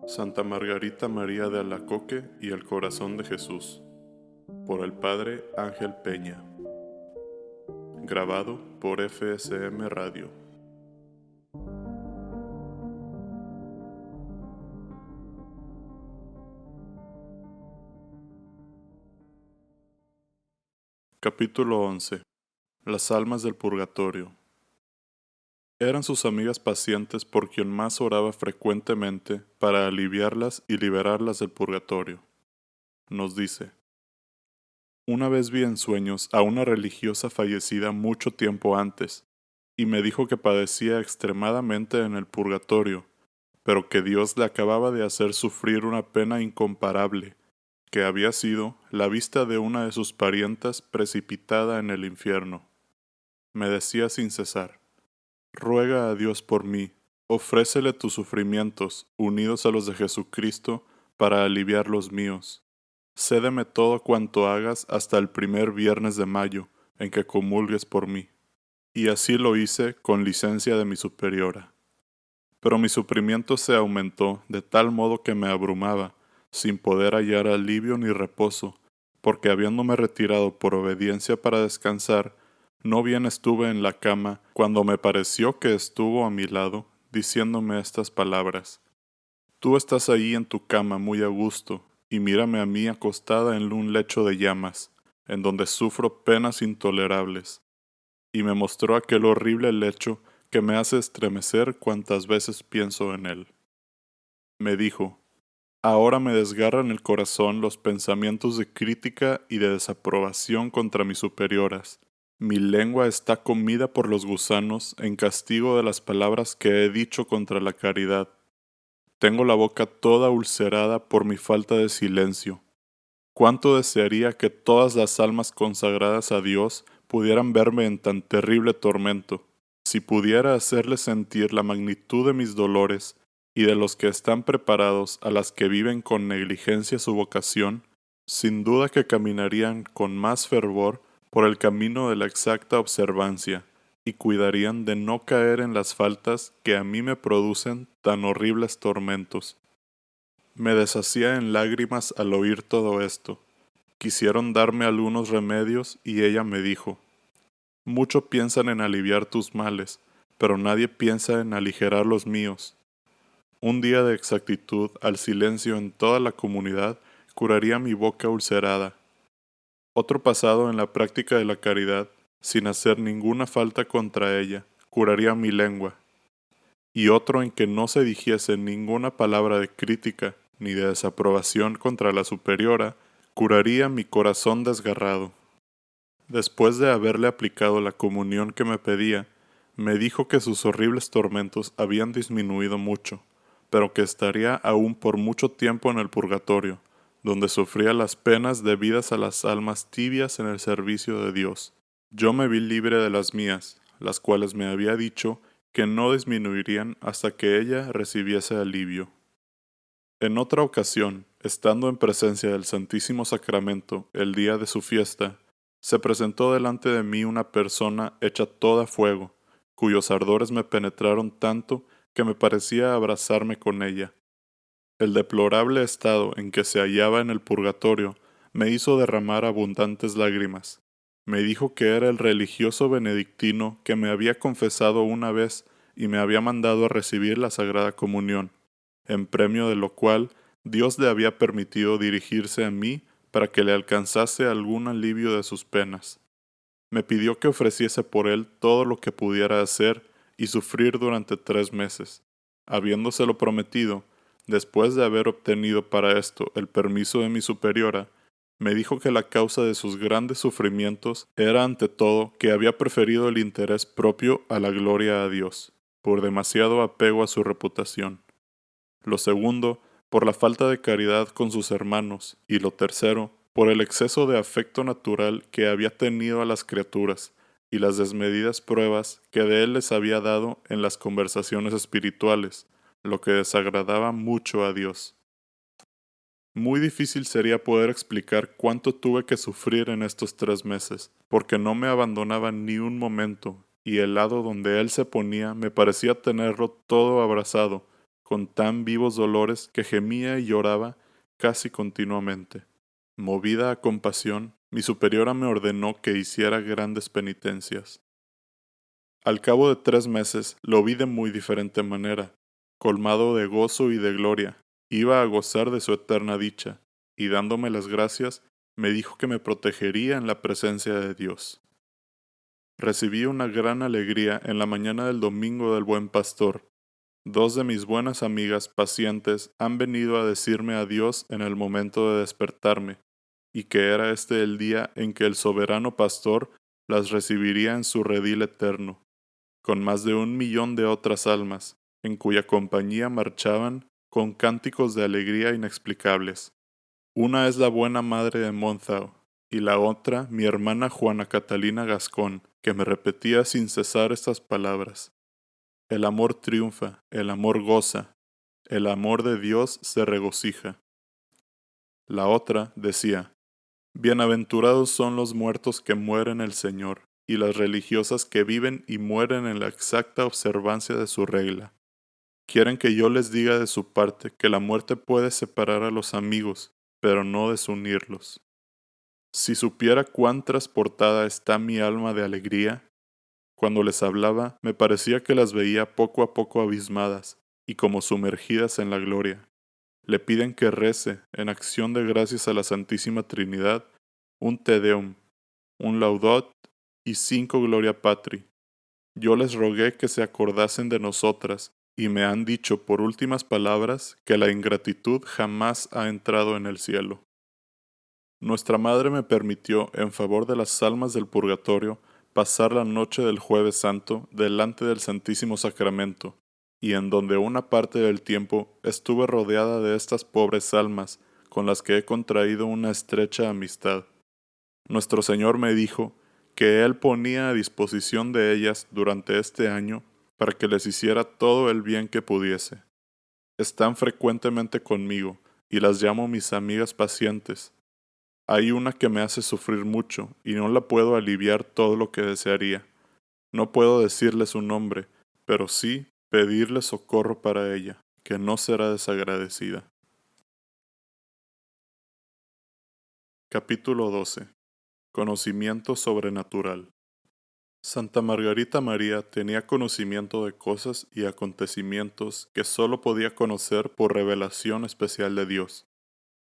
Santa Margarita María de Alacoque y el Corazón de Jesús, por el Padre Ángel Peña. Grabado por FSM Radio. Capítulo 11. Las almas del purgatorio. Eran sus amigas pacientes por quien más oraba frecuentemente para aliviarlas y liberarlas del purgatorio. Nos dice: una vez vi en sueños a una religiosa fallecida mucho tiempo antes, y me dijo que padecía extremadamente en el purgatorio, pero que Dios le acababa de hacer sufrir una pena incomparable, que había sido la vista de una de sus parientas precipitada en el infierno. Me decía sin cesar: ruega a Dios por mí, ofrécele tus sufrimientos, unidos a los de Jesucristo, para aliviar los míos. Cédeme todo cuanto hagas hasta el primer viernes de mayo, en que comulgues por mí. Y así lo hice con licencia de mi superiora. Pero mi sufrimiento se aumentó de tal modo que me abrumaba, sin poder hallar alivio ni reposo, porque habiéndome retirado por obediencia para descansar, no bien estuve en la cama cuando me pareció que estuvo a mi lado, diciéndome estas palabras: tú estás ahí en tu cama muy a gusto, y mírame a mí acostada en un lecho de llamas, en donde sufro penas intolerables. Y me mostró aquel horrible lecho que me hace estremecer cuantas veces pienso en él. Me dijo: ahora me desgarran el corazón los pensamientos de crítica y de desaprobación contra mis superioras. Mi lengua está comida por los gusanos en castigo de las palabras que he dicho contra la caridad. Tengo la boca toda ulcerada por mi falta de silencio. Cuánto desearía que todas las almas consagradas a Dios pudieran verme en tan terrible tormento. Si pudiera hacerles sentir la magnitud de mis dolores y de los que están preparados a las que viven con negligencia su vocación, sin duda que caminarían con más fervor por el camino de la exacta observancia y cuidarían de no caer en las faltas que a mí me producen tan horribles tormentos. Me deshacía en lágrimas al oír todo esto. Quisieron darme algunos remedios y ella me dijo: mucho piensan en aliviar tus males, pero nadie piensa en aligerar los míos. Un día de exactitud al silencio en toda la comunidad curaría mi boca ulcerada. Otro pasado en la práctica de la caridad, sin hacer ninguna falta contra ella, curaría mi lengua. Y otro en que no se dijese ninguna palabra de crítica ni de desaprobación contra la superiora, curaría mi corazón desgarrado. Después de haberle aplicado la comunión que me pedía, me dijo que sus horribles tormentos habían disminuido mucho, pero que estaría aún por mucho tiempo en el purgatorio, donde sufría las penas debidas a las almas tibias en el servicio de Dios. Yo me vi libre de las mías, las cuales me había dicho que no disminuirían hasta que ella recibiese alivio. En otra ocasión, estando en presencia del Santísimo Sacramento el día de su fiesta, se presentó delante de mí una persona hecha toda fuego, cuyos ardores me penetraron tanto que me parecía abrazarme con ella. El deplorable estado en que se hallaba en el purgatorio me hizo derramar abundantes lágrimas. Me dijo que era el religioso benedictino que me había confesado una vez y me había mandado a recibir la Sagrada Comunión, en premio de lo cual Dios le había permitido dirigirse a mí para que le alcanzase algún alivio de sus penas. Me pidió que ofreciese por él todo lo que pudiera hacer y sufrir durante 3 meses. Habiéndoselo prometido, después de haber obtenido para esto el permiso de mi superiora, me dijo que la causa de sus grandes sufrimientos era ante todo que había preferido el interés propio a la gloria a Dios, por demasiado apego a su reputación. Lo segundo, por la falta de caridad con sus hermanos, y lo tercero, por el exceso de afecto natural que había tenido a las criaturas, y las desmedidas pruebas que de él les había dado en las conversaciones espirituales, lo que desagradaba mucho a Dios. Muy difícil sería poder explicar cuánto tuve que sufrir en estos 3 meses, porque no me abandonaba ni un momento, y el lado donde él se ponía me parecía tenerlo todo abrazado, con tan vivos dolores que gemía y lloraba casi continuamente. Movida a compasión, mi superiora me ordenó que hiciera grandes penitencias. Al cabo de 3 meses lo vi de muy diferente manera, colmado de gozo y de gloria, iba a gozar de su eterna dicha, y dándome las gracias, me dijo que me protegería en la presencia de Dios. Recibí una gran alegría en la mañana del domingo del Buen Pastor. 2 de mis buenas amigas pacientes han venido a decirme adiós en el momento de despertarme, y que era este el día en que el soberano pastor las recibiría en su redil eterno, con más de 1 millón de otras almas, en cuya compañía marchaban con cánticos de alegría inexplicables. Una es la buena madre de Monthau, y la otra mi hermana Juana Catalina Gascón, que me repetía sin cesar estas palabras. El amor triunfa, el amor goza, el amor de Dios se regocija. La otra decía, bienaventurados son los muertos que mueren el Señor, y las religiosas que viven y mueren en la exacta observancia de su regla. Quieren que yo les diga de su parte que la muerte puede separar a los amigos, pero no desunirlos. Si supiera cuán transportada está mi alma de alegría, cuando les hablaba me parecía que las veía poco a poco abismadas y como sumergidas en la gloria. Le piden que rece, en acción de gracias a la Santísima Trinidad, un Te Deum, un Laudato y 5 Gloria Patri. Yo les rogué que se acordasen de nosotras, y me han dicho por últimas palabras que la ingratitud jamás ha entrado en el cielo. Nuestra Madre me permitió, en favor de las almas del purgatorio, pasar la noche del Jueves Santo delante del Santísimo Sacramento, y en donde una parte del tiempo estuve rodeada de estas pobres almas con las que he contraído una estrecha amistad. Nuestro Señor me dijo que Él ponía a disposición de ellas durante este año para que les hiciera todo el bien que pudiese. Están frecuentemente conmigo y las llamo mis amigas pacientes. Hay una que me hace sufrir mucho y no la puedo aliviar todo lo que desearía. No puedo decirle su nombre, pero sí pedirle socorro para ella, que no será desagradecida. Capítulo 12. Conocimiento sobrenatural. Santa Margarita María tenía conocimiento de cosas y acontecimientos que sólo podía conocer por revelación especial de Dios.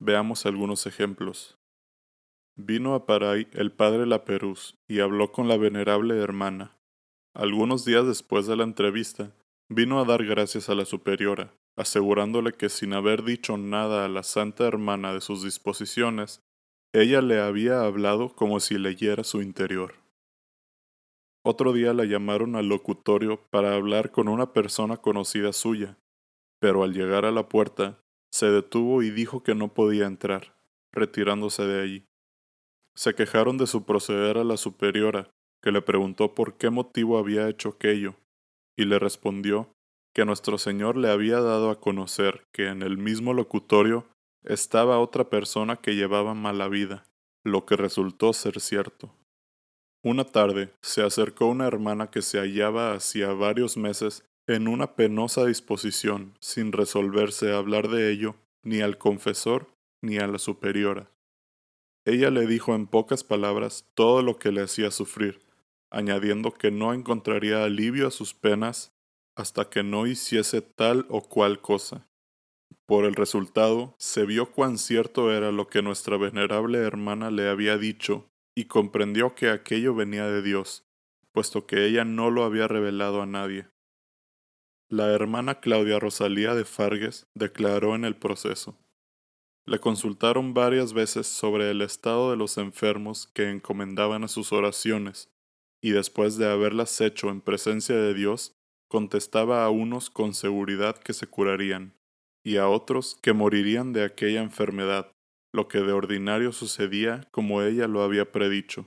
Veamos algunos ejemplos. Vino a Paray el padre Laperuz y habló con la venerable hermana. Algunos días después de la entrevista, vino a dar gracias a la superiora, asegurándole que sin haber dicho nada a la santa hermana de sus disposiciones, ella le había hablado como si leyera su interior. Otro día la llamaron al locutorio para hablar con una persona conocida suya, pero al llegar a la puerta, se detuvo y dijo que no podía entrar, retirándose de allí. Se quejaron de su proceder a la superiora, que le preguntó por qué motivo había hecho aquello, y le respondió que nuestro Señor le había dado a conocer que en el mismo locutorio estaba otra persona que llevaba mala vida, lo que resultó ser cierto. Una tarde se acercó una hermana que se hallaba hacía varios meses en una penosa disposición, sin resolverse a hablar de ello ni al confesor ni a la superiora. Ella le dijo en pocas palabras todo lo que le hacía sufrir, añadiendo que no encontraría alivio a sus penas hasta que no hiciese tal o cual cosa. Por el resultado, se vio cuán cierto era lo que nuestra venerable hermana le había dicho y comprendió que aquello venía de Dios, puesto que ella no lo había revelado a nadie. La hermana Claudia Rosalía de Fargues declaró en el proceso. Le consultaron varias veces sobre el estado de los enfermos que encomendaban a sus oraciones, y después de haberlas hecho en presencia de Dios, contestaba a unos con seguridad que se curarían, y a otros que morirían de aquella enfermedad, lo que de ordinario sucedía como ella lo había predicho.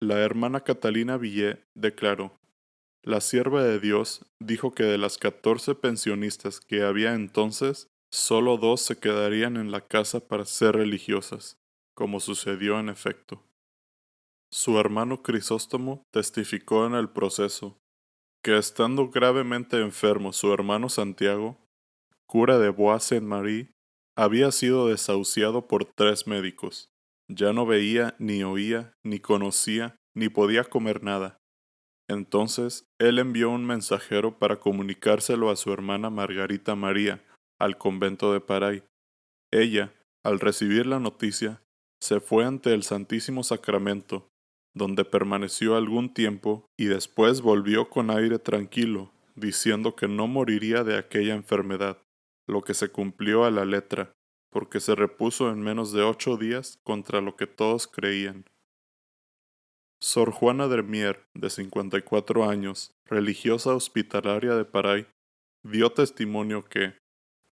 La hermana Catalina Villé declaró: la sierva de Dios dijo que de las 14 pensionistas que había entonces, solo 2 se quedarían en la casa para ser religiosas, como sucedió en efecto. Su hermano Crisóstomo testificó en el proceso que estando gravemente enfermo su hermano Santiago, cura de Bois-Saint-Marie, había sido desahuciado por 3 médicos. Ya no veía, ni oía, ni conocía, ni podía comer nada. Entonces él envió un mensajero para comunicárselo a su hermana Margarita María, al convento de Paray. Ella, al recibir la noticia, se fue ante el Santísimo Sacramento, donde permaneció algún tiempo y después volvió con aire tranquilo, diciendo que no moriría de aquella enfermedad, lo que se cumplió a la letra, porque se repuso en menos de 8 días contra lo que todos creían. Sor Juana de Mier, de 54 años, religiosa hospitalaria de Paray, dio testimonio que,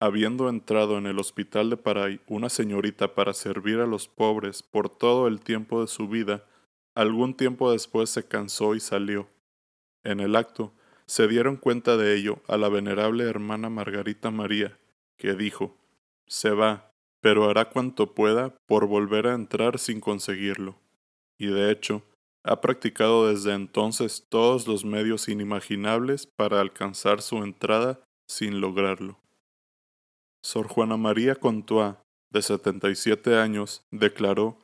habiendo entrado en el hospital de Paray una señorita para servir a los pobres por todo el tiempo de su vida, algún tiempo después se cansó y salió. En el acto, se dieron cuenta de ello a la venerable hermana Margarita María, que dijo: «Se va, pero hará cuanto pueda por volver a entrar sin conseguirlo». Y de hecho, ha practicado desde entonces todos los medios inimaginables para alcanzar su entrada sin lograrlo. Sor Juana María Contois, de 77 años, declaró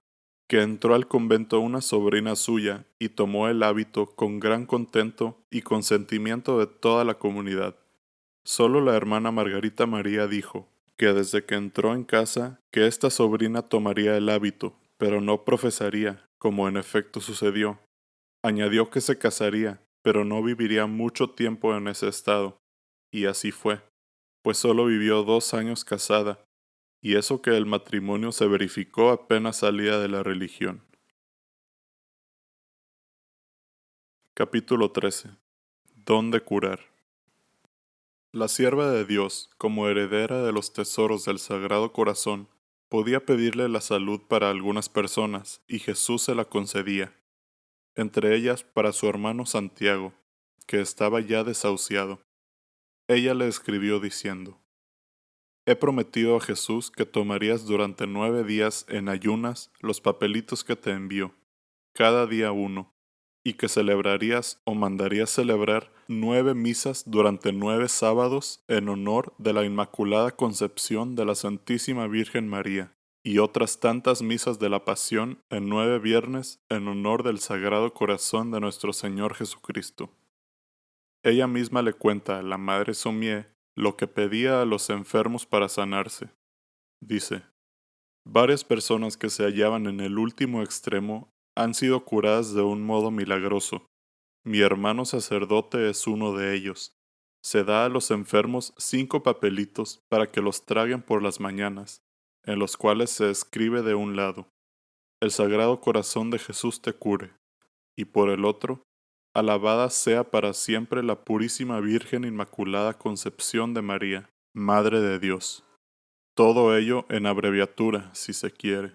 que entró al convento una sobrina suya y tomó el hábito con gran contento y consentimiento de toda la comunidad. Solo la hermana Margarita María dijo que desde que entró en casa que esta sobrina tomaría el hábito, pero no profesaría, como en efecto sucedió. Añadió que se casaría, pero no viviría mucho tiempo en ese estado, y así fue, pues solo vivió 2 años casada, y eso que el matrimonio se verificó apenas salía de la religión. Capítulo 13. Don de curar. La sierva de Dios, como heredera de los tesoros del Sagrado Corazón, podía pedirle la salud para algunas personas, y Jesús se la concedía, entre ellas para su hermano Santiago, que estaba ya desahuciado. Ella le escribió diciendo: «He prometido a Jesús que tomarías durante 9 días en ayunas los papelitos que te envió, cada día uno, y que celebrarías o mandarías celebrar 9 misas durante 9 sábados en honor de la Inmaculada Concepción de la Santísima Virgen María, y otras tantas misas de la Pasión en 9 viernes en honor del Sagrado Corazón de nuestro Señor Jesucristo». Ella misma le cuenta a la Madre Sommier lo que pedía a los enfermos para sanarse. Dice: «Varias personas que se hallaban en el último extremo han sido curadas de un modo milagroso. Mi hermano sacerdote es uno de ellos. Se da a los enfermos 5 papelitos para que los traguen por las mañanas, en los cuales se escribe de un lado: El Sagrado Corazón de Jesús te cure, y por el otro: Alabada sea para siempre la Purísima Virgen Inmaculada Concepción de María, Madre de Dios». Todo ello en abreviatura, si se quiere.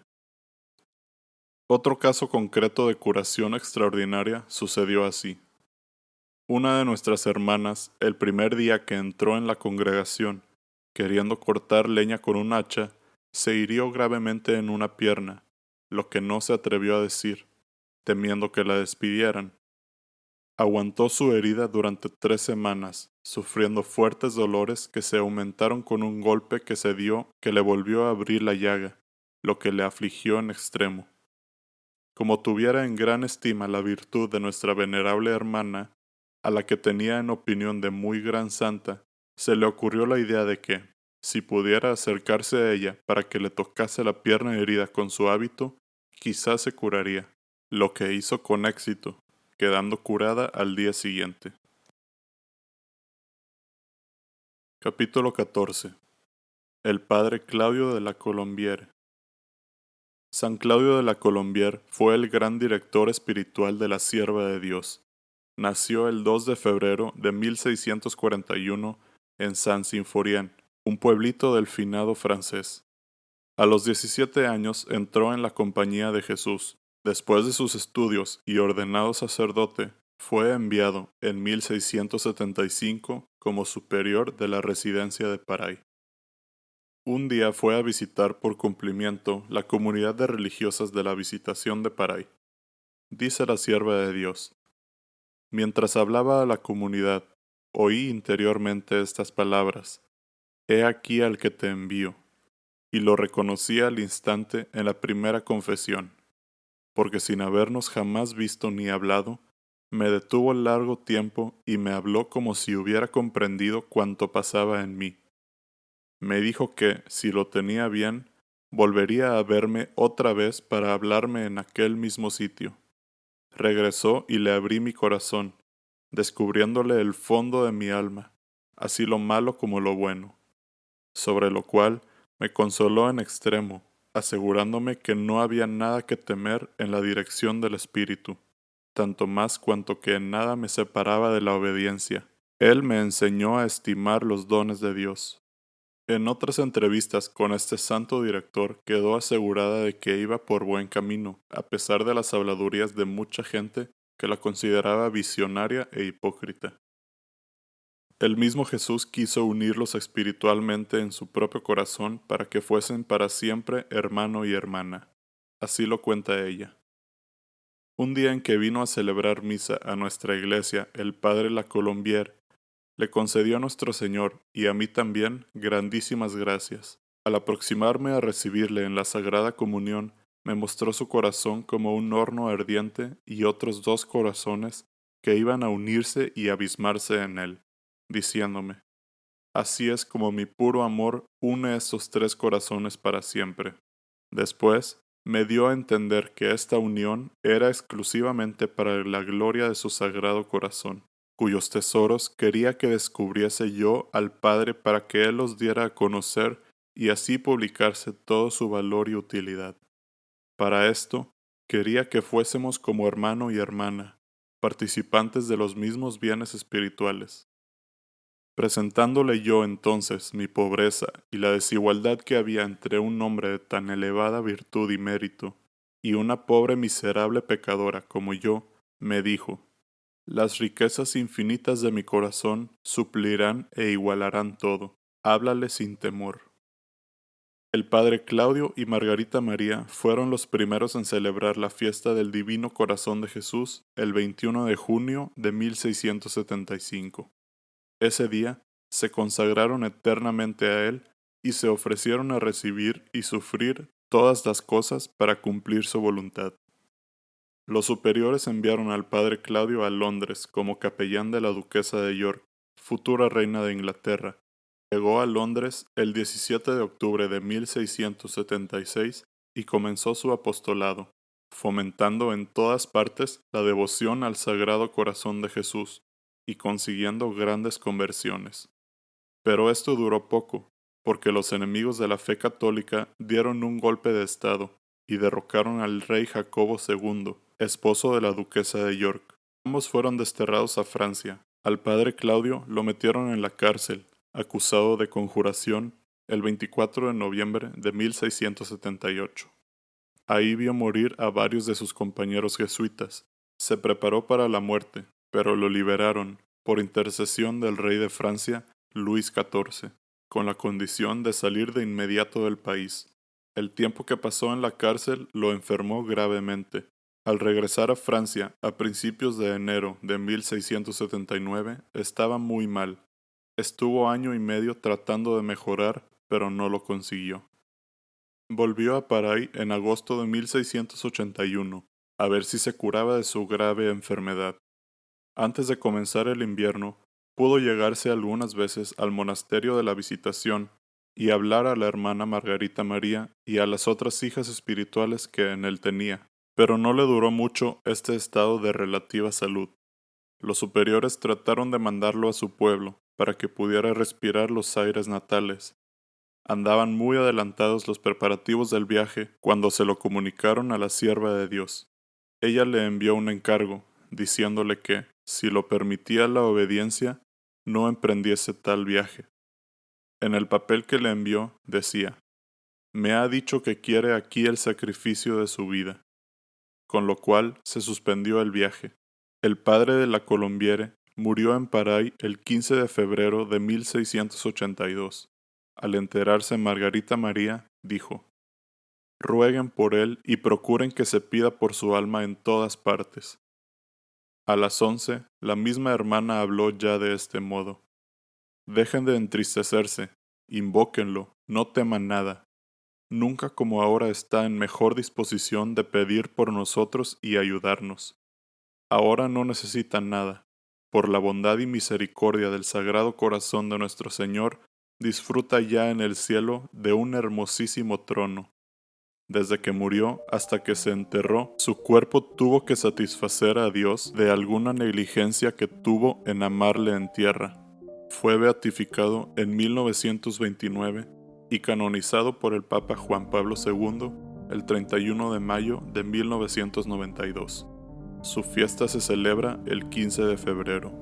Otro caso concreto de curación extraordinaria sucedió así. Una de nuestras hermanas, el primer día que entró en la congregación, queriendo cortar leña con un hacha, se hirió gravemente en una pierna, lo que no se atrevió a decir, temiendo que la despidieran. Aguantó su herida durante 3 semanas, sufriendo fuertes dolores que se aumentaron con un golpe que se dio que le volvió a abrir la llaga, lo que le afligió en extremo. Como tuviera en gran estima la virtud de nuestra venerable hermana, a la que tenía en opinión de muy gran santa, se le ocurrió la idea de que, si pudiera acercarse a ella para que le tocase la pierna herida con su hábito, quizás se curaría, lo que hizo con éxito, quedando curada al día siguiente. Capítulo 14. El padre Claudio de la Colombière. San Claudio de la Colombière fue el gran director espiritual de la Sierva de Dios. Nació el 2 de febrero de 1641 en Saint-Symphorien, un pueblito del finado francés. A los 17 años entró en la Compañía de Jesús. Después de sus estudios y ordenado sacerdote, fue enviado en 1675 como superior de la residencia de Paray. Un día fue a visitar por cumplimiento la comunidad de religiosas de la Visitación de Paray. Dice la sierva de Dios: «Mientras hablaba a la comunidad, oí interiormente estas palabras: He aquí al que te envío. Y lo reconocí al instante en la primera confesión, porque sin habernos jamás visto ni hablado, me detuvo largo tiempo y me habló como si hubiera comprendido cuanto pasaba en mí. Me dijo que, si lo tenía bien, volvería a verme otra vez para hablarme en aquel mismo sitio. Regresó y le abrí mi corazón, descubriéndole el fondo de mi alma, así lo malo como lo bueno, sobre lo cual me consoló en extremo, asegurándome que no había nada que temer en la dirección del Espíritu, tanto más cuanto que en nada me separaba de la obediencia. Él me enseñó a estimar los dones de Dios. En otras entrevistas con este santo director quedó asegurada de que iba por buen camino, a pesar de las habladurías de mucha gente que la consideraba visionaria e hipócrita. El mismo Jesús quiso unirlos espiritualmente en su propio corazón para que fuesen para siempre hermano y hermana. Así lo cuenta ella. Un día en que vino a celebrar misa a nuestra iglesia el padre Lacolombier, le concedió a nuestro Señor, y a mí también, grandísimas gracias. Al aproximarme a recibirle en la Sagrada Comunión, me mostró su corazón como un horno ardiente y otros dos corazones que iban a unirse y abismarse en él, diciéndome, así es como mi puro amor une esos tres corazones para siempre. Después, me dio a entender que esta unión era exclusivamente para la gloria de su Sagrado Corazón, cuyos tesoros quería que descubriese yo al Padre para que Él los diera a conocer y así publicarse todo su valor y utilidad. Para esto, quería que fuésemos como hermano y hermana, participantes de los mismos bienes espirituales. Presentándole yo entonces mi pobreza y la desigualdad que había entre un hombre de tan elevada virtud y mérito y una pobre miserable pecadora como yo, me dijo, las riquezas infinitas de mi corazón suplirán e igualarán todo. Háblale sin temor. El padre Claudio y Margarita María fueron los primeros en celebrar la fiesta del Divino Corazón de Jesús el 21 de junio de 1675. Ese día se consagraron eternamente a Él y se ofrecieron a recibir y sufrir todas las cosas para cumplir su voluntad. Los superiores enviaron al padre Claudio a Londres como capellán de la duquesa de York, futura reina de Inglaterra. Llegó a Londres el 17 de octubre de 1676 y comenzó su apostolado, fomentando en todas partes la devoción al Sagrado Corazón de Jesús y consiguiendo grandes conversiones. Pero esto duró poco, porque los enemigos de la fe católica dieron un golpe de estado y derrocaron al rey Jacobo II, esposo de la duquesa de York. Ambos fueron desterrados a Francia. Al padre Claudio lo metieron en la cárcel, acusado de conjuración, el 24 de noviembre de 1678. Ahí vio morir a varios de sus compañeros jesuitas. Se preparó para la muerte, pero lo liberaron, por intercesión del rey de Francia, Luis XIV, con la condición de salir de inmediato del país. El tiempo que pasó en la cárcel lo enfermó gravemente. Al regresar a Francia a principios de enero de 1679, estaba muy mal. Estuvo año y medio tratando de mejorar, pero no lo consiguió. Volvió a Paray en agosto de 1681, a ver si se curaba de su grave enfermedad. Antes de comenzar el invierno, pudo llegarse algunas veces al monasterio de la Visitación y hablar a la hermana Margarita María y a las otras hijas espirituales que en él tenía, pero no le duró mucho este estado de relativa salud. Los superiores trataron de mandarlo a su pueblo para que pudiera respirar los aires natales. Andaban muy adelantados los preparativos del viaje cuando se lo comunicaron a la sierva de Dios. Ella le envió un encargo, diciéndole que, si lo permitía la obediencia, no emprendiese tal viaje. En el papel que le envió decía, me ha dicho que quiere aquí el sacrificio de su vida, con lo cual se suspendió el viaje. El padre de la Colombiere murió en Paray el 15 de febrero de 1682. Al enterarse Margarita María, dijo, rueguen por él y procuren que se pida por su alma en todas partes. A las 11, la misma hermana habló ya de este modo. Dejen de entristecerse, invóquenlo, no teman nada. Nunca como ahora está en mejor disposición de pedir por nosotros y ayudarnos. Ahora no necesitan nada. Por la bondad y misericordia del Sagrado Corazón de nuestro Señor, disfruta ya en el cielo de un hermosísimo trono. Desde que murió hasta que se enterró, su cuerpo tuvo que satisfacer a Dios de alguna negligencia que tuvo en amarle en tierra. Fue beatificado en 1929 y canonizado por el Papa Juan Pablo II el 31 de mayo de 1992. Su fiesta se celebra el 15 de febrero.